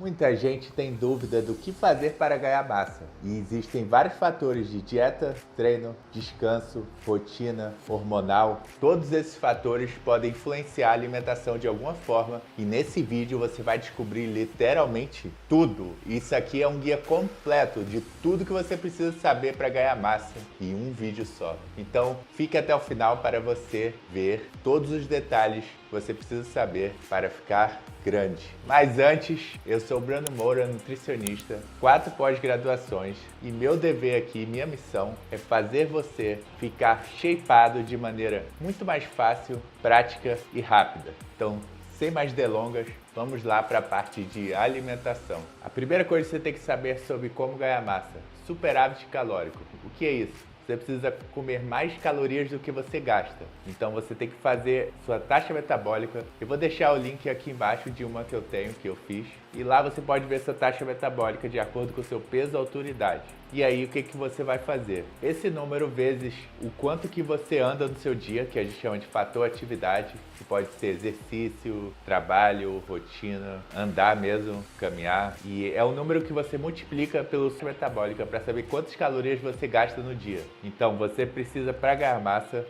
Muita gente tem dúvida do que fazer para ganhar massa, e existem vários fatores de dieta, treino, descanso, rotina, hormonal. Todos esses fatores podem influenciar a alimentação de alguma forma, e nesse vídeo você vai descobrir literalmente tudo. Isso aqui é um guia completo de tudo que você precisa saber para ganhar massa em um vídeo só. Então fique até o final para você ver todos os detalhes que você precisa saber para ficar grande. Mas antes, eu sou o Bruno Moura, nutricionista, 4 pós-graduações, e meu dever aqui, minha missão, é fazer você ficar shapeado de maneira muito mais fácil, prática e rápida. Então, sem mais delongas, vamos lá para a parte de alimentação. A primeira coisa que você tem que saber sobre como ganhar massa: superávit calórico. O que é isso? Você precisa comer mais calorias do que você gasta. Então você tem que fazer sua taxa metabólica. Eu vou deixar o link aqui embaixo de uma que eu tenho, que eu fiz. E lá você pode ver sua taxa metabólica de acordo com o seu peso, altura e idade. E aí o que você vai fazer? Esse número vezes o quanto que você anda no seu dia, que a gente chama de fator atividade, que pode ser exercício, trabalho, rotina, andar mesmo, caminhar. E é o número que você multiplica pelo taxa metabólica para saber quantas calorias você gasta no dia. Então você precisa, para ganhar massa,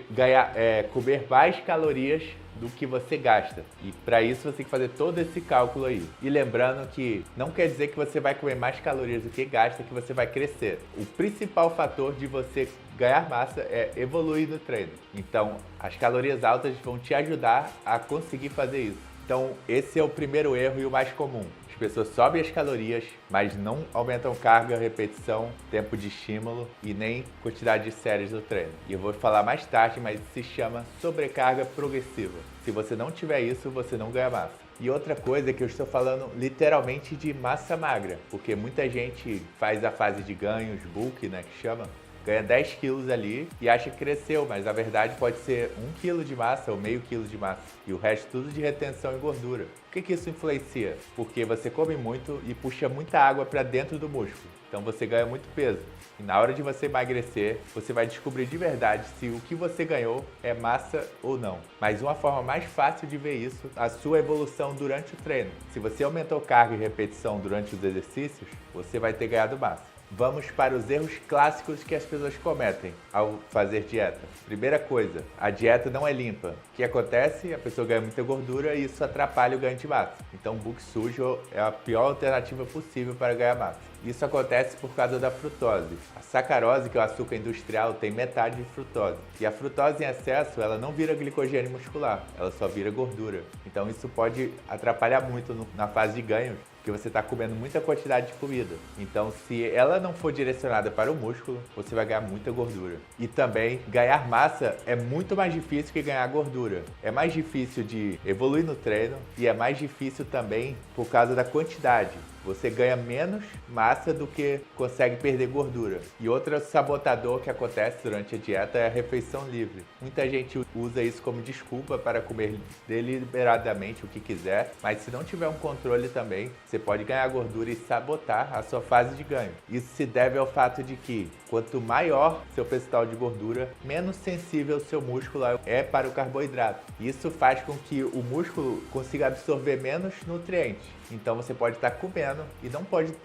comer mais calorias do que você gasta. E para isso você tem que fazer todo esse cálculo aí. E lembrando que não quer dizer que você vai comer mais calorias do que gasta que você vai crescer. O principal fator de você ganhar massa é evoluir no treino. Então, as calorias altas vão te ajudar a conseguir fazer isso. Então, esse é o primeiro erro e o mais comum. As pessoas sobem as calorias, mas não aumentam carga, repetição, tempo de estímulo e nem quantidade de séries do treino. E eu vou falar mais tarde, mas isso se chama sobrecarga progressiva. Se você não tiver isso, você não ganha massa. E outra coisa é que eu estou falando literalmente de massa magra, porque muita gente faz a fase de ganhos, bulk, né, que chama, ganha 10 quilos ali e acha que cresceu, mas na verdade pode ser 1 quilo de massa ou meio quilo de massa. E o resto tudo de retenção e gordura. Por que isso influencia? Porque você come muito e puxa muita água para dentro do músculo. Então você ganha muito peso. E na hora de você emagrecer, você vai descobrir de verdade se o que você ganhou é massa ou não. Mas uma forma mais fácil de ver isso, a sua evolução durante o treino. Se você aumentou carga e repetição durante os exercícios, você vai ter ganhado massa. Vamos para os erros clássicos que as pessoas cometem ao fazer dieta. Primeira coisa, a dieta não é limpa. O que acontece? A pessoa ganha muita gordura e isso atrapalha o ganho de massa. Então, o bulk sujo é a pior alternativa possível para ganhar massa. Isso acontece por causa da frutose. A sacarose, que é o açúcar industrial, tem metade de frutose. E a frutose em excesso, ela não vira glicogênio muscular, ela só vira gordura. Então isso pode atrapalhar muito na fase de ganho, porque você está comendo muita quantidade de comida. Então, se ela não for direcionada para o músculo, você vai ganhar muita gordura. E também, ganhar massa é muito mais difícil que ganhar gordura. É mais difícil de evoluir no treino e é mais difícil também por causa da quantidade. Você ganha menos massa do que consegue perder gordura. E outro sabotador que acontece durante a dieta é a refeição livre. Muita gente usa isso como desculpa para comer deliberadamente o que quiser, mas se não tiver um controle também, você pode ganhar gordura e sabotar a sua fase de ganho. Isso se deve ao fato de que, quanto maior seu percentual de gordura, menos sensível seu músculo é para o carboidrato. Isso faz com que o músculo consiga absorver menos nutrientes. Então você pode estar comendo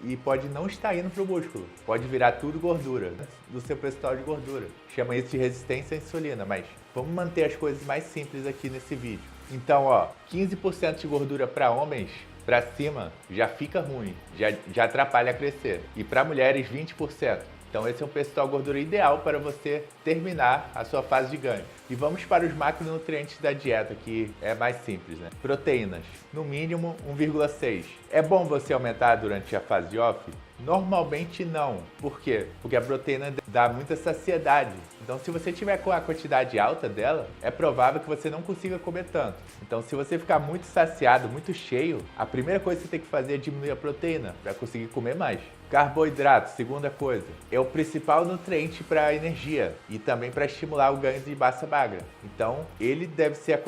e pode não estar indo para o músculo. Pode virar tudo gordura do seu percentual de gordura. Chama isso de resistência à insulina, mas vamos manter as coisas mais simples aqui nesse vídeo. Então, 15% de gordura para homens para cima já fica ruim, já atrapalha a crescer. E para mulheres, 20%. Então esse é um percentual de gordura ideal para você terminar a sua fase de ganho. E vamos para os macronutrientes da dieta, que é mais simples, né? Proteínas, no mínimo 1,6. É bom você aumentar durante a fase de off? Normalmente não. Por quê? Porque a proteína dá muita saciedade. Então, se você tiver com a quantidade alta dela, é provável que você não consiga comer tanto. Então, se você ficar muito saciado, muito cheio, a primeira coisa que você tem que fazer é diminuir a proteína para conseguir comer mais. Carboidrato, segunda coisa, é o principal nutriente para a energia e também para estimular o ganho de massa magra. Então, ele deve ser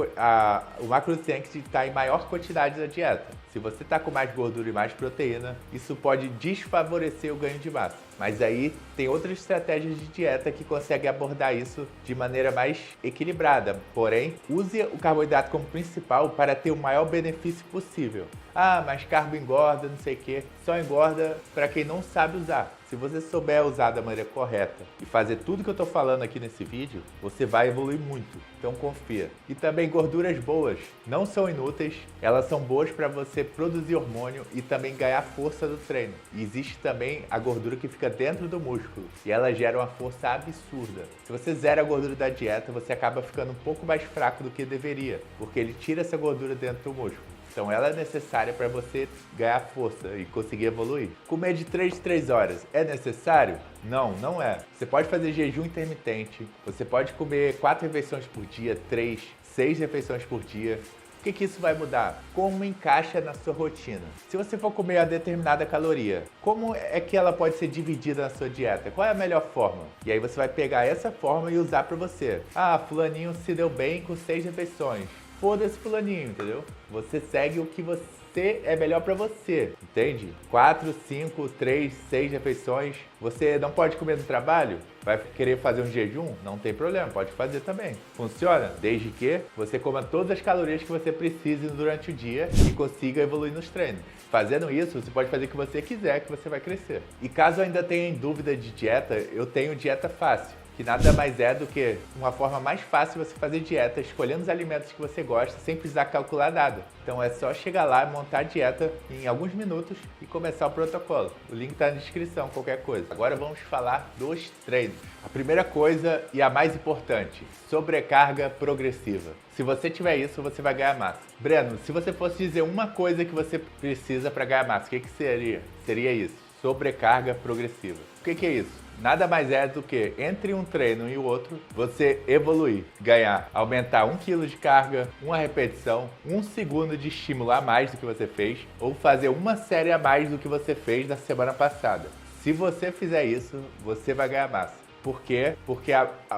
o macronutriente que está em maior quantidade da dieta. Se você está com mais gordura e mais proteína, isso pode desfavorecer o ganho de massa. Mas aí tem outras estratégias de dieta que conseguem abordar isso de maneira mais equilibrada. Porém, use o carboidrato como principal para ter o maior benefício possível. Ah, mas carbo engorda, não sei o que. Só engorda para quem não sabe usar. Se você souber usar da maneira correta e fazer tudo que eu estou falando aqui nesse vídeo, você vai evoluir muito. Então confia. E também gorduras boas não são inúteis, elas são boas para você produzir hormônio e também ganhar força do treino. E existe também a gordura que fica dentro do músculo e ela gera uma força absurda. Se você zera a gordura da dieta, você acaba ficando um pouco mais fraco do que deveria, porque ele tira essa gordura dentro do músculo. Então ela é necessária para você ganhar força e conseguir evoluir. Comer de 3 em 3 horas é necessário? Não, não é. Você pode fazer jejum intermitente, você pode comer 4 refeições por dia, 3, 6 refeições por dia. O que isso vai mudar? Como encaixa na sua rotina? Se você for comer uma determinada caloria, como é que ela pode ser dividida na sua dieta? Qual é a melhor forma? E aí você vai pegar essa forma e usar para você. Ah, fulaninho se deu bem com 6 refeições. Foda-se fulaninho, entendeu? Você segue o que você é melhor pra você, entende? 4, 5, 3, 6 refeições. Você não pode comer no trabalho? Vai querer fazer um jejum? Não tem problema, pode fazer também. Funciona, desde que você coma todas as calorias que você precise durante o dia e consiga evoluir nos treinos. Fazendo isso, você pode fazer o que você quiser, que você vai crescer. E caso ainda tenha dúvida de dieta, eu tenho Dieta Fácil, que nada mais é do que uma forma mais fácil de você fazer dieta, escolhendo os alimentos que você gosta, sem precisar calcular nada. Então é só chegar lá, montar a dieta em alguns minutos e começar o protocolo. O link está na descrição, qualquer coisa. Agora vamos falar dos treinos. A primeira coisa e a mais importante, sobrecarga progressiva. Se você tiver isso, você vai ganhar massa. Breno, se você fosse dizer uma coisa que você precisa para ganhar massa, o que seria? Seria isso, sobrecarga progressiva. O que é isso? Nada mais é do que, entre um treino e o outro, você evoluir, ganhar, aumentar 1 kg de carga, uma repetição, 1 segundo de estímulo a mais do que você fez, ou fazer uma série a mais do que você fez na semana passada. Se você fizer isso, você vai ganhar massa. Por quê? Porque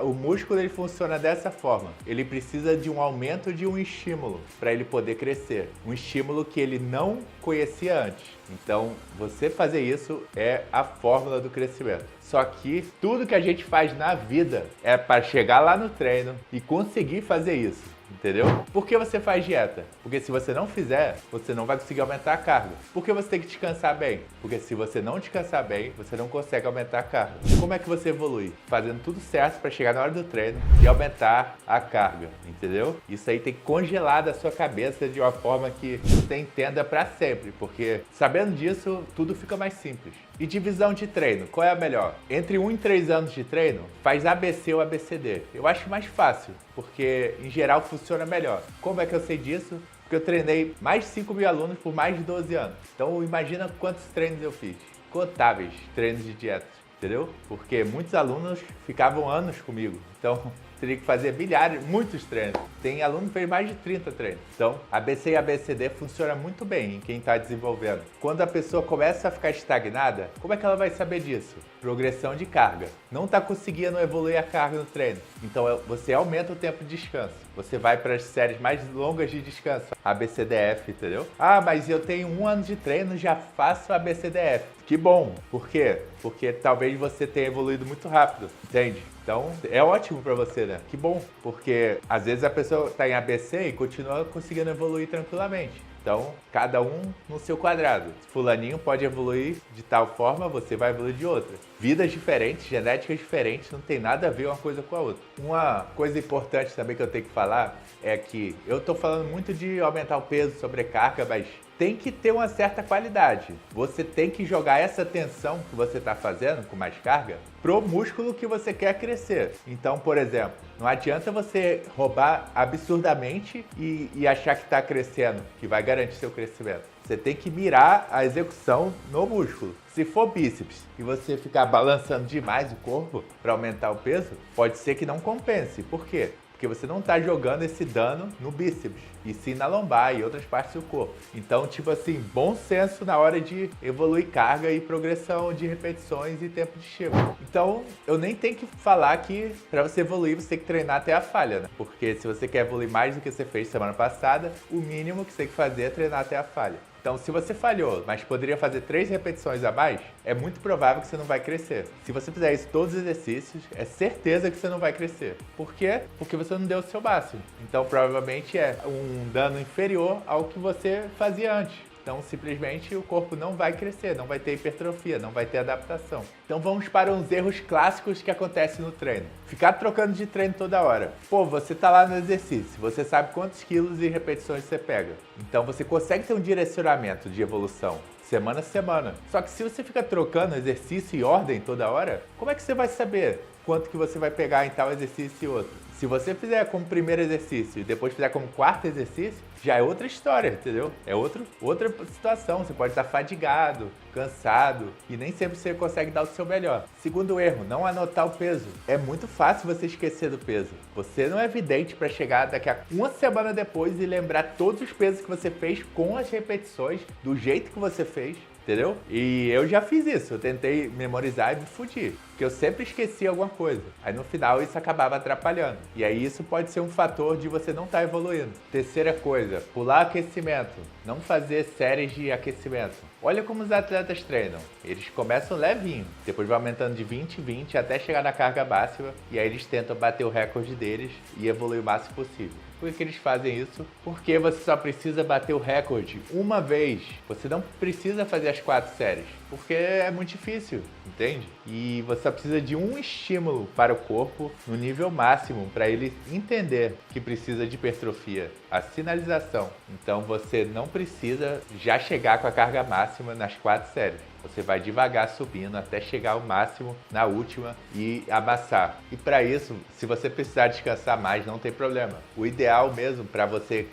o músculo ele funciona dessa forma. Ele precisa de um aumento de um estímulo para ele poder crescer. Um estímulo que ele não conhecia antes. Então, você fazer isso é a fórmula do crescimento. Só que tudo que a gente faz na vida é para chegar lá no treino e conseguir fazer isso. Entendeu? Por que você faz dieta? Porque se você não fizer, você não vai conseguir aumentar a carga. Por que você tem que descansar bem? Porque se você não descansar bem, você não consegue aumentar a carga. Como é que você evolui? Fazendo tudo certo para chegar na hora do treino e aumentar a carga, entendeu? Isso aí tem que congelar da sua cabeça de uma forma que você entenda para sempre, porque sabendo disso, tudo fica mais simples. E divisão de treino, qual é a melhor? Entre 1 e 3 anos de treino, faz ABC ou ABCD. Eu acho mais fácil, porque em geral funciona melhor. Como é que eu sei disso? Porque eu treinei mais de 5 mil alunos por mais de 12 anos. Então imagina quantos treinos eu fiz. Contáveis treinos de dieta, entendeu? Porque muitos alunos ficavam anos comigo. Então teria que fazer milhares, muitos treinos. Tem aluno que fez mais de 30 treinos. Então, ABC e ABCD funciona muito bem em quem está desenvolvendo. Quando a pessoa começa a ficar estagnada, como é que ela vai saber disso? Progressão de carga. Não está conseguindo evoluir a carga no treino. Então, você aumenta o tempo de descanso. Você vai para as séries mais longas de descanso. ABCDF, entendeu? Ah, mas eu tenho 1 ano de treino, já faço ABCDF. Que bom. Por quê? Porque talvez você tenha evoluído muito rápido, entende? Então, é ótimo para você, né? Que bom, porque às vezes a pessoa está em ABC e continua conseguindo evoluir tranquilamente. Então, cada um no seu quadrado. Fulaninho pode evoluir de tal forma, você vai evoluir de outra. Vidas diferentes, genéticas diferentes, não tem nada a ver uma coisa com a outra. Uma coisa importante também que eu tenho que falar é que eu estou falando muito de aumentar o peso, sobrecarga, mas tem que ter uma certa qualidade. Você tem que jogar essa tensão que você está fazendo com mais carga pro músculo que você quer crescer. Então, por exemplo, não adianta você roubar absurdamente e achar que está crescendo, que vai garantir seu crescimento. Você tem que mirar a execução no músculo. Se for bíceps e você ficar balançando demais o corpo para aumentar o peso, pode ser que não compense. Por quê? Porque você não está jogando esse dano no bíceps, e sim na lombar e outras partes do corpo. Então, tipo assim, bom senso na hora de evoluir carga e progressão de repetições e tempo de estímulo. Então, eu nem tenho que falar que para você evoluir, você tem que treinar até a falha, né? Porque se você quer evoluir mais do que você fez semana passada, o mínimo que você tem que fazer é treinar até a falha. Então, se você falhou, mas poderia fazer 3 repetições a mais, é muito provável que você não vai crescer. Se você fizer isso todos os exercícios, é certeza que você não vai crescer. Por quê? Porque você não deu o seu máximo. Então, provavelmente é um dano inferior ao que você fazia antes. Então, simplesmente, o corpo não vai crescer, não vai ter hipertrofia, não vai ter adaptação. Então, vamos para uns erros clássicos que acontecem no treino. Ficar trocando de treino toda hora. Pô, você tá lá no exercício, você sabe quantos quilos e repetições você pega. Então, você consegue ter um direcionamento de evolução semana a semana. Só que se você fica trocando exercício e ordem toda hora, como é que você vai saber quanto que você vai pegar em tal exercício e outro? Se você fizer como primeiro exercício e depois fizer como quarto exercício, já é outra história, entendeu? É outra situação. Você pode estar fadigado, cansado e nem sempre você consegue dar o seu melhor. Segundo erro, não anotar o peso. É muito fácil você esquecer do peso. Você não é vidente para chegar daqui a uma semana depois e lembrar todos os pesos que você fez com as repetições, do jeito que você fez. Entendeu? E eu já fiz isso, eu tentei memorizar e me fudi, porque eu sempre esquecia alguma coisa. Aí no final isso acabava atrapalhando. E aí isso pode ser um fator de você não estar evoluindo. Terceira coisa, pular aquecimento, não fazer séries de aquecimento. Olha como os atletas treinam. Eles começam levinho, depois vai aumentando de 20 em 20 até chegar na carga máxima e aí eles tentam bater o recorde deles e evoluir o máximo possível. Por que eles fazem isso? Porque você só precisa bater o recorde uma vez. Você não precisa fazer as 4 séries, porque é muito difícil, entende? E você só precisa de um estímulo para o corpo no nível máximo para ele entender que precisa de hipertrofia, a sinalização. Então você não precisa já chegar com a carga máxima nas 4 séries. Você vai devagar subindo até chegar ao máximo na última e amassar. E para isso, se você precisar descansar mais, não tem problema. O ideal mesmo para você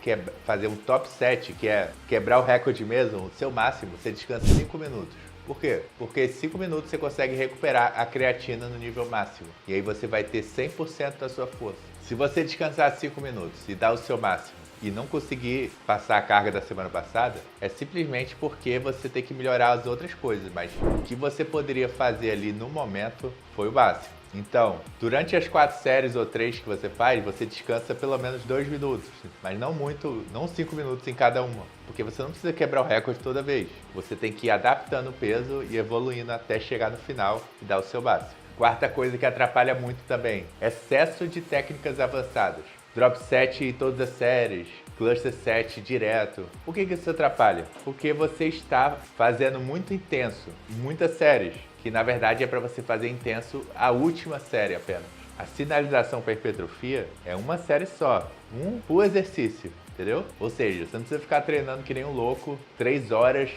fazer um top 7, que é quebrar o recorde mesmo, o seu máximo, você descansa 5 minutos. Por quê? Porque em 5 minutos você consegue recuperar a creatina no nível máximo. E aí você vai ter 100% da sua força. Se você descansar 5 minutos e dar o seu máximo, e não conseguir passar a carga da semana passada, é simplesmente porque você tem que melhorar as outras coisas, mas o que você poderia fazer ali no momento foi o básico. Então, durante as 4 séries ou 3 que você faz, você descansa pelo menos 2 minutos, mas não 5 minutos em cada uma, porque você não precisa quebrar o recorde toda vez. Você tem que ir adaptando o peso e evoluindo até chegar no final e dar o seu básico. Quarta coisa que atrapalha muito também, excesso de técnicas avançadas. Drop set em todas as séries, cluster set direto. Por que isso atrapalha? Porque você está fazendo muito intenso, muitas séries, que na verdade é para você fazer intenso a última série apenas. A sinalização para hipertrofia é uma série só, um por exercício. Entendeu? Ou seja, você não precisa ficar treinando que nem um louco 3 horas,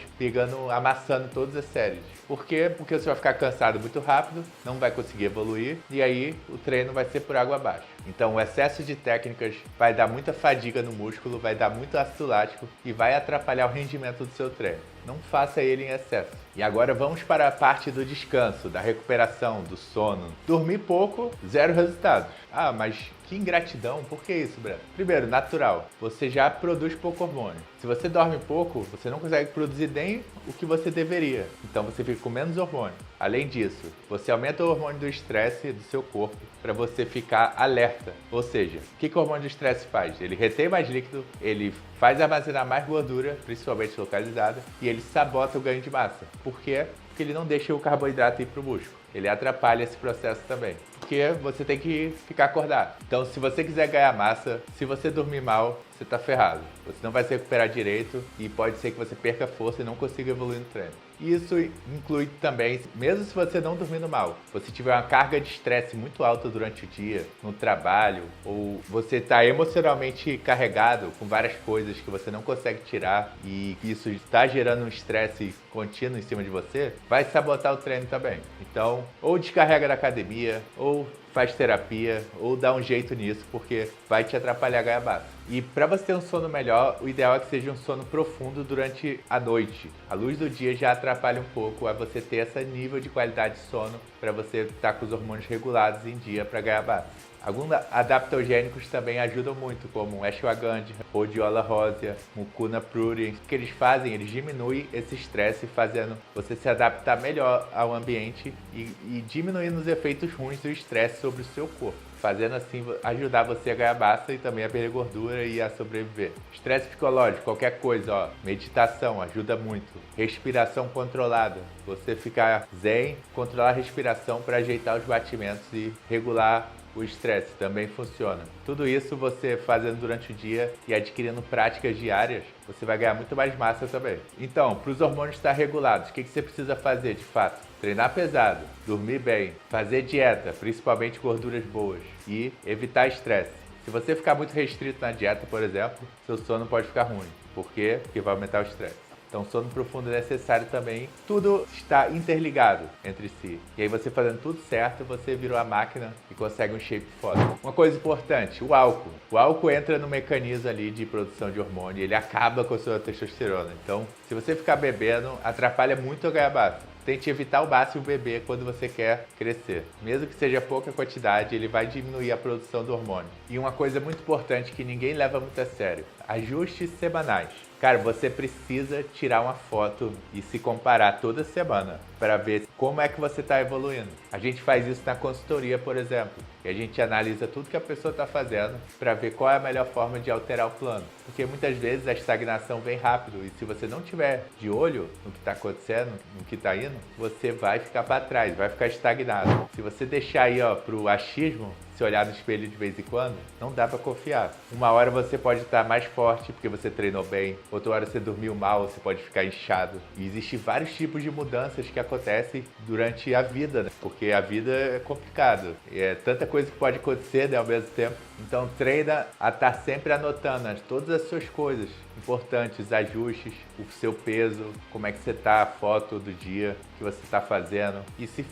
amassando todas as séries. Por quê? Porque você vai ficar cansado muito rápido, não vai conseguir evoluir e aí o treino vai ser por água abaixo. Então o excesso de técnicas vai dar muita fadiga no músculo, vai dar muito ácido lático e vai atrapalhar o rendimento do seu treino. Não faça ele em excesso. E agora vamos para a parte do descanso, da recuperação, do sono. Dormir pouco, 0 resultados. Ah, mas que ingratidão, por que isso, Breno? Primeiro, natural, você já produz pouco hormônio. Se você dorme pouco, você não consegue produzir nem o que você deveria. Então você fica com menos hormônio. Além disso, você aumenta o hormônio do estresse do seu corpo para você ficar alerta. Ou seja, o que o hormônio do estresse faz? Ele retém mais líquido, ele faz armazenar mais gordura, principalmente localizada, e ele sabota o ganho de massa. Por quê? Porque ele não deixa o carboidrato ir para o músculo. Ele atrapalha esse processo também, porque você tem que ficar acordado. Então, se você quiser ganhar massa, se você dormir mal, você está ferrado. Você não vai se recuperar direito e pode ser que você perca força e não consiga evoluir no treino. Isso inclui também, mesmo se você não dormindo mal, você tiver uma carga de estresse muito alta durante o dia, no trabalho, ou você está emocionalmente carregado com várias coisas que você não consegue tirar e isso está gerando um estresse contínuo em cima de você, vai sabotar o treino também. Então, ou descarrega da academia, ou faz terapia, ou dá um jeito nisso, porque vai te atrapalhar a ganhar massa. E para você ter um sono melhor, o ideal é que seja um sono profundo durante a noite. A luz do dia já atrapalha um pouco a você ter esse nível de qualidade de sono para você estar com os hormônios regulados em dia para ganhar massa. Alguns adaptogênicos também ajudam muito, como ashwagandha, rhodiola rosea, mucuna pruriens. O que eles fazem? Eles diminuem esse estresse, fazendo você se adaptar melhor ao ambiente e diminuindo os efeitos ruins do estresse sobre o seu corpo. fazendo assim ajudar você a ganhar massa e também a perder gordura e a sobreviver. Estresse psicológico, qualquer coisa, ó, meditação ajuda muito. Respiração controlada, você ficar zen, controlar a respiração para ajeitar os batimentos e regular o estresse, também funciona. Tudo isso você fazendo durante o dia e adquirindo práticas diárias, você vai ganhar muito mais massa também. Então, para os hormônios estar regulados, o que você precisa fazer de fato? Treinar pesado, dormir bem, fazer dieta, principalmente gorduras boas e evitar estresse. Se você ficar muito restrito na dieta, por exemplo, seu sono pode ficar ruim. Por quê? Porque vai aumentar o estresse. Então, sono profundo é necessário também. Tudo está interligado entre si. E aí, você fazendo tudo certo, você virou a máquina e consegue um shape foda. Uma coisa importante, o álcool. O álcool entra no mecanismo ali de produção de hormônio. Ele acaba com a sua testosterona. Então, se você ficar bebendo, atrapalha muito a ganhar massa. Tente evitar o máximo beber quando você quer crescer. Mesmo que seja pouca quantidade, ele vai diminuir a produção do hormônio. E uma coisa muito importante que ninguém leva muito a sério: ajustes semanais. Cara, você precisa tirar uma foto e se comparar toda semana para ver como é que você está evoluindo. A gente faz isso na consultoria, por exemplo, e a gente analisa tudo que a pessoa está fazendo para ver qual é a melhor forma de alterar o plano. Porque muitas vezes a estagnação vem rápido e se você não tiver de olho no que está acontecendo, no que está indo, você vai ficar para trás, vai ficar estagnado. Se você deixar aí para o achismo, se olhar no espelho de vez em quando, não dá para confiar. Uma hora você pode estar mais forte porque você treinou bem, outra hora você dormiu mal, você pode ficar inchado. E existem vários tipos de mudanças que acontecem durante a vida, né? Porque a vida é complicado. É tanta coisa que pode acontecer, né, ao mesmo tempo. Então treina a estar sempre anotando todas as suas coisas importantes, ajustes, o seu peso, como é que você está, a foto do dia que você está fazendo. E se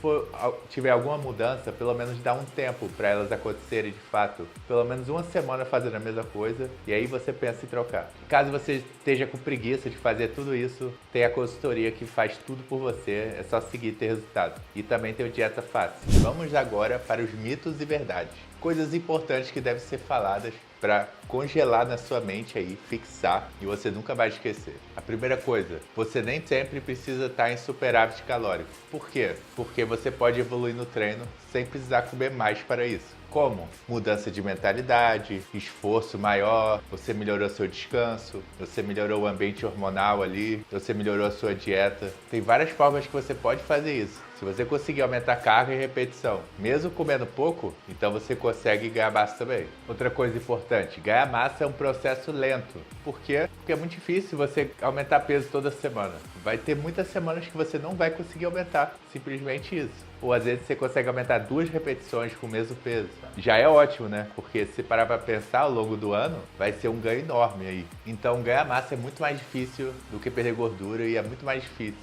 tiver alguma mudança, pelo menos dá um tempo para elas acontecerem de fato. Pelo menos uma semana fazendo a mesma coisa e aí você pensa em trocar. Caso você esteja com preguiça de fazer tudo isso, tem a consultoria que faz tudo por você, é só seguir e ter resultado. E também tem o Dieta Fácil. Vamos agora para os mitos e verdades. Coisas importantes que devem ser faladas para congelar na sua mente aí, fixar e você nunca vai esquecer. A primeira coisa, você nem sempre precisa estar em superávit calórico. Por quê? Porque você pode evoluir no treino sem precisar comer mais para isso. Como? Mudança de mentalidade, esforço maior, você melhorou seu descanso, você melhorou o ambiente hormonal ali, você melhorou a sua dieta. Tem várias formas que você pode fazer isso. Se você conseguir aumentar carga e repetição, mesmo comendo pouco, então você consegue ganhar massa também. Outra coisa importante, ganhar massa é um processo lento. Por quê? Porque é muito difícil você aumentar peso toda semana. Vai ter muitas semanas que você não vai conseguir aumentar, simplesmente isso. Ou às vezes você consegue aumentar 2 repetições com o mesmo peso. Já é ótimo, né? Porque se parar para pensar ao longo do ano, vai ser um ganho enorme aí. Então ganhar massa é muito mais difícil do que perder gordura e é muito mais difícil,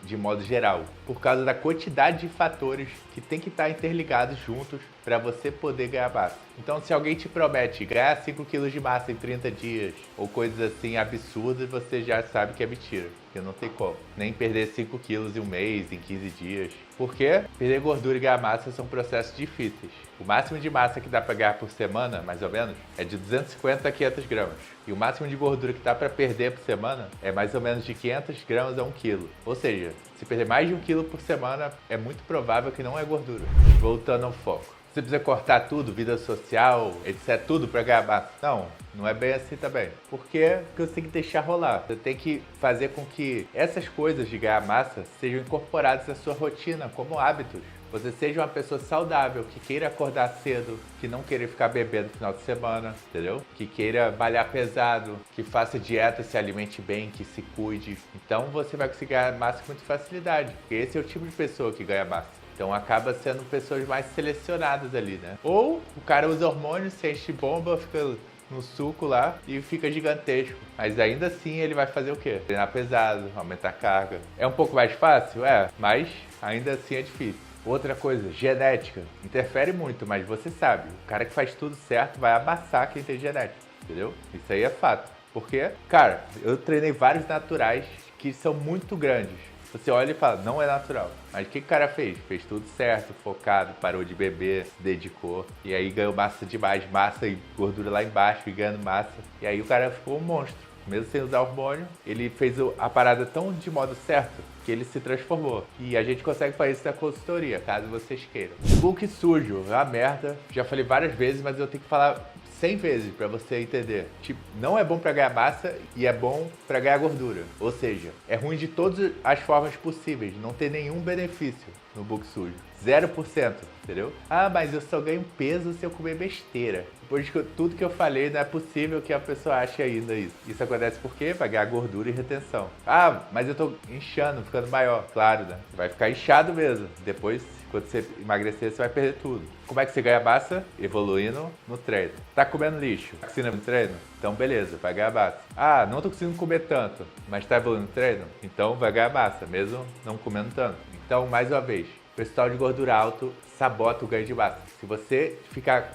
de modo geral, por causa da quantidade de fatores que tem que estar interligados juntos para você poder ganhar massa. Então, se alguém te promete ganhar 5 kg de massa em 30 dias ou coisas assim absurdas, você já sabe que é mentira, porque não tem como. Nem perder 5 kg em um mês, em 15 dias. Porque perder gordura e ganhar massa são processos difíceis. O máximo de massa que dá para ganhar por semana, mais ou menos, é de 250 a 500 gramas. E o máximo de gordura que dá para perder por semana é mais ou menos de 500 gramas a 1 quilo. Ou seja, se perder mais de 1 quilo por semana, é muito provável que não é gordura. Voltando ao foco. Você precisa cortar tudo, vida social, etc, tudo para ganhar massa. Não é bem assim também. Porque você tem que deixar rolar. Você tem que fazer com que essas coisas de ganhar massa sejam incorporadas na sua rotina como hábitos. Você seja uma pessoa saudável, que queira acordar cedo, que não queira ficar bebendo no final de semana, entendeu? Que queira malhar pesado, que faça dieta, se alimente bem, que se cuide. Então você vai conseguir ganhar massa com muita facilidade, porque esse é o tipo de pessoa que ganha massa. Então acaba sendo pessoas mais selecionadas ali, né? Ou o cara usa hormônio, se enche bomba, fica no suco lá e fica gigantesco. Mas ainda assim ele vai fazer o quê? Treinar pesado, aumentar a carga. É um pouco mais fácil? É, mas ainda assim é difícil. Outra coisa, genética. Interfere muito, mas você sabe, o cara que faz tudo certo vai amassar quem tem genética, entendeu? Isso aí é fato. Porque, cara, eu treinei vários naturais que são muito grandes. Você olha e fala, não é natural. Mas o que o cara fez? Fez tudo certo, focado, parou de beber, se dedicou. E aí ganhou massa demais, massa e gordura lá embaixo e ganhando massa. E aí o cara ficou um monstro. mesmo sem usar hormônio, ele fez a parada tão de modo certo que ele se transformou. E a gente consegue fazer isso na consultoria, caso vocês queiram. Book sujo é uma merda. Já falei várias vezes, mas eu tenho que falar 100 vezes para você entender. Tipo, não é bom para ganhar massa e é bom para ganhar gordura. Ou seja, é ruim de todas as formas possíveis. Não tem nenhum benefício no book sujo. 0%, entendeu? Ah, mas eu só ganho peso se eu comer besteira. Depois de tudo que eu falei, não é possível que a pessoa ache ainda isso. Isso acontece por quê? Pra ganhar gordura e retenção. Ah, mas eu tô inchando, ficando maior. Claro, né? Você vai ficar inchado mesmo. Depois, quando você emagrecer, você vai perder tudo. Como é que você ganha massa? Evoluindo no treino. Tá comendo lixo? Tá conseguindo no treino? Então beleza, vai ganhar massa. Ah, não tô conseguindo comer tanto, mas tá evoluindo no treino? Então vai ganhar massa, mesmo não comendo tanto. Então, mais uma vez, o percentual de gordura alto sabota o ganho de massa. Se você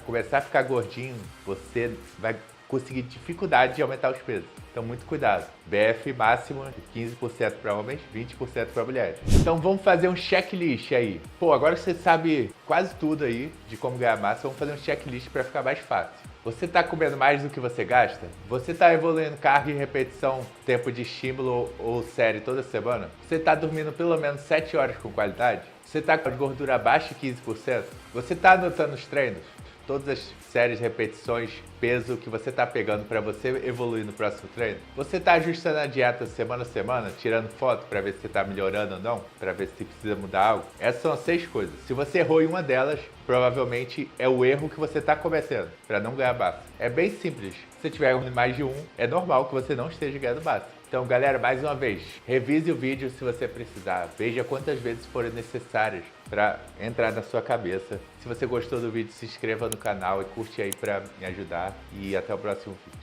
começar a ficar gordinho, você vai conseguir dificuldade de aumentar os pesos. Então, muito cuidado. BF máximo de 15% para homens, 20% para mulheres. Então, vamos fazer um checklist aí. Pô, agora você sabe quase tudo aí de como ganhar massa, vamos fazer um checklist para ficar mais fácil. Você está comendo mais do que você gasta? Você está evoluindo carga e repetição, tempo de estímulo ou série toda semana? Você está dormindo pelo menos 7 horas com qualidade? Você está com a gordura abaixo de 15%? Você está anotando os treinos? Todas as séries, repetições, peso que você está pegando para você evoluir no próximo treino? Você está ajustando a dieta semana a semana, tirando foto para ver se você está melhorando ou não? Para ver se precisa mudar algo? Essas são as 6 coisas. Se você errou em uma delas, provavelmente é o erro que você está cometendo para não ganhar massa. É bem simples. Se você tiver mais de um, é normal que você não esteja ganhando massa. Então, galera, mais uma vez, revise o vídeo se você precisar. Veja quantas vezes forem necessárias para entrar na sua cabeça. Se você gostou do vídeo, se inscreva no canal e curte aí para me ajudar. E até o próximo vídeo.